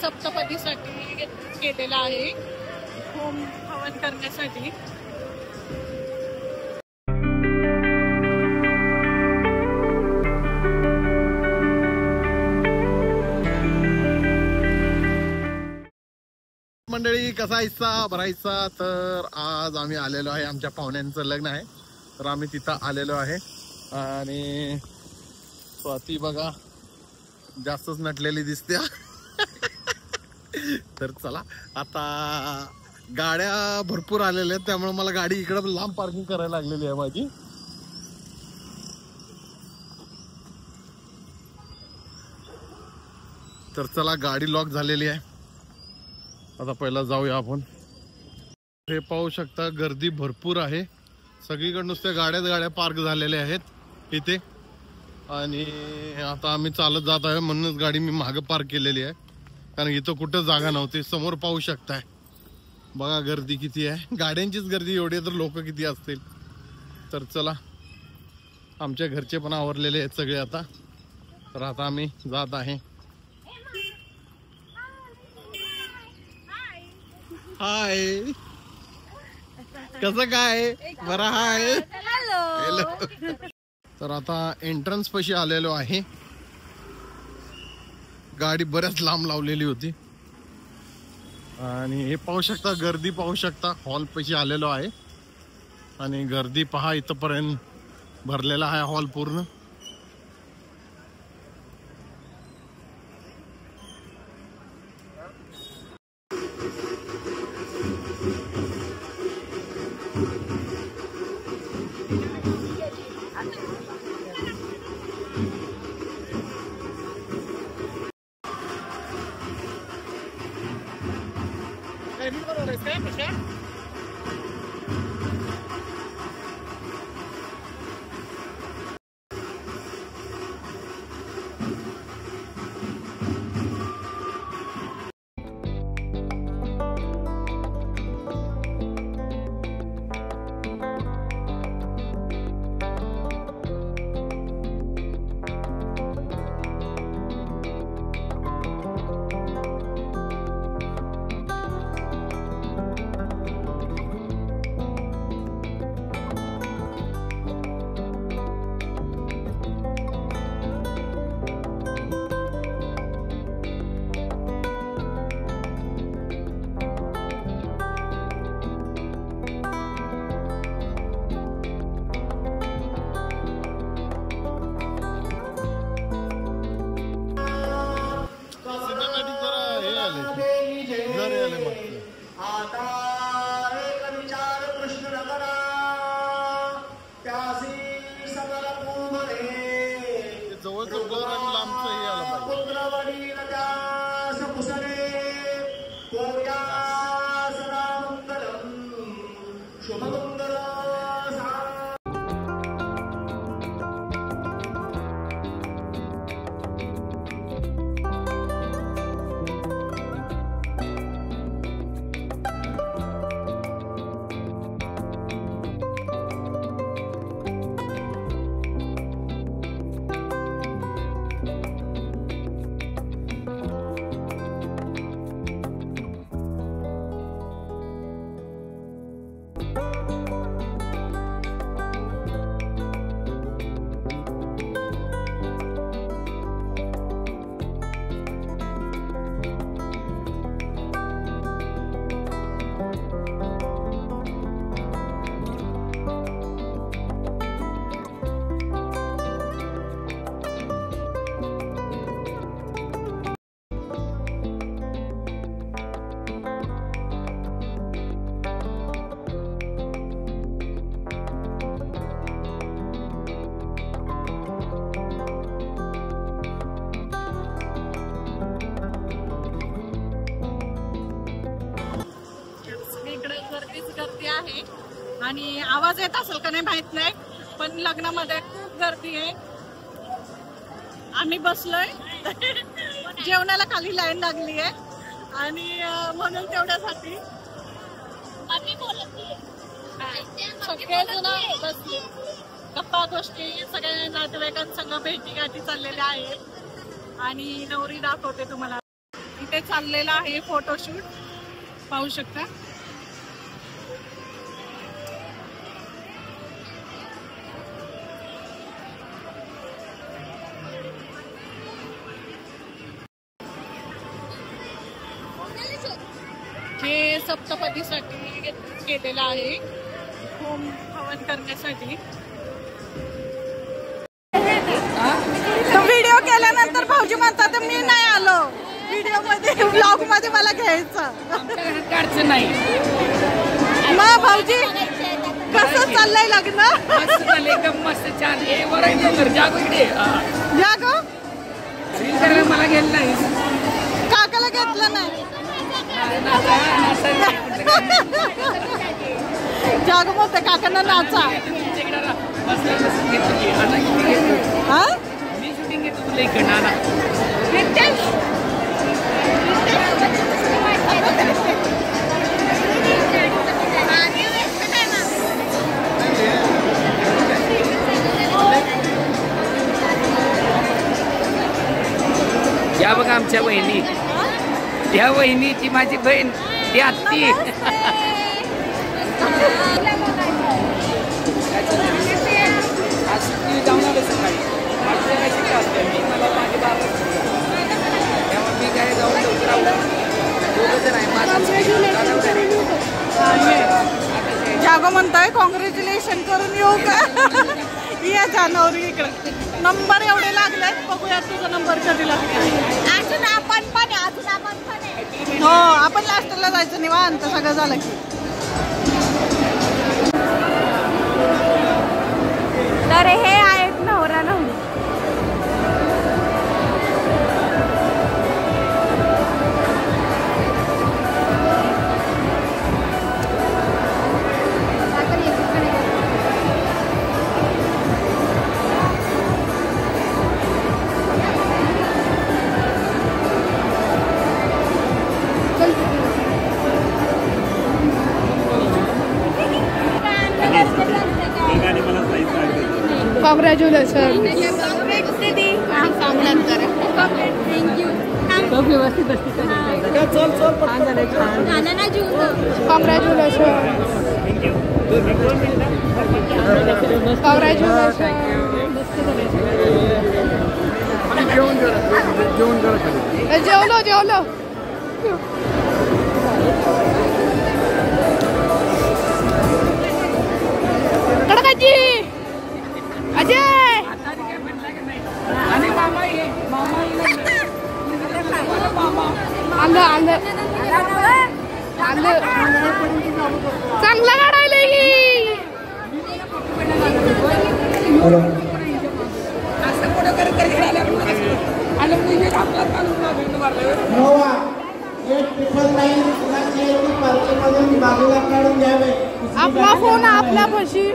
सप्तपदीसाठी केलेला आहे, होम हवन करण्यासाठी. मंडळी, कसा हिस्सा भरायचा. तर आज आम्ही आलेलो आहे, आमच्या पाहुण्यांचं लग्न आहे, तर आम्ही तिथं आलेलो आहे. आणि स्वाती बघा जास्तच नटलेली दिसते. तर चला, आता गाड्या भरपूर आलेल्या आहेत, त्यामुळे मला गाडी इकडं लांब पार्किंग करायला लागलेली आहे माझी. तर चला, गाडी लॉक झालेली आहे. आता पहिला जाऊया आपण. हे पाहू शकता, गर्दी भरपूर आहे, सगळीकडे नुसत्या गाड्या पार्क झालेल्या आहेत इथे. आणि आता आम्ही चालत जात आहे, म्हणूनच गाडी मी मागे पार्क केलेली आहे, कारण इथं कुठं जागा नव्हती. समोर पाहू शकताय बघा गर्दी किती आहे, गाड्यांचीच गर्दी एवढी आहे, तर लोक किती असतील. तर चला, आमच्या घरचे पण आवरलेले आहेत सगळे आता. तर आता आम्ही जात आहे. हाय, कसं काय? बरं हाय. हॅलो. तर आता एंट्रन्स पाशी आलेलो आहे. गाडी बऱ्याच लांब लावलेली होती आणि हे पाहू शकता, गर्दी पाहू शकता. हॉल पाशी आलेलो आहे आणि गर्दी पहा, इथपर्यंत भरलेला आहे हॉल पूर्ण. आहे आणि आवाज येत असेल का नाही माहित नाही, पण लग्नामध्ये खूप गर्दी आहे. आम्ही बसलोय, जेवणाला खाली लाईन लागली आहे आणि म्हणून तेवढ्यासाठी सगळेजण बसले, गप्पा गोष्टी सगळ्या नातेवाईकांसंग भेटी गाठी चाललेल्या आहेत आणि नवरी दाखवते तुम्हाला. इथे चाललेला आहे फोटोशूट, पाहू शकता. हे सप्तपदीसाठी केलेलं आहे, होम हवन करण्यासाठी. व्हिडिओ केल्यानंतर भाऊजी म्हणतात मी नाही आलो व्हिडिओ मध्ये, ब्लॉग मध्ये मला घ्यायचं नाही. मग भाऊजी कसं चाललंय लग्न? एकदम मस्त छान. जागो मला गेलं नाही, काकाला घेतलं नाही. जागो म्हणते काकांना नाचा. हा मी शूटिंग घेतो तुला इकडं. या बघा आमच्या बहिणी, या वहिनी, ती माझी बहीण, ती आत्ती. जाऊन आलो सकाळी, माझी काय शिका असते, मी मला माझे बाबा तेव्हा मी काय जाऊन लवकर जागो म्हणताय कॉंग्रॅच्युलेशन करून येऊ का? या जानेवारी इकडे नंबर एवढे लागलेत, बघूया तुझा नंबर कधी लागतो. अजून आपण पण हो, आपण लास्टला जायचं निवांत सगळं झालं की. तर हे आहेत नवरा नवरी. कॉंग्रॅच्युलेशन. व्यवस्थित जेवलो जेवलो. कडकाची अजय आलं आलं आलं, चांगला काढायला आपला फोन आपल्या पशी.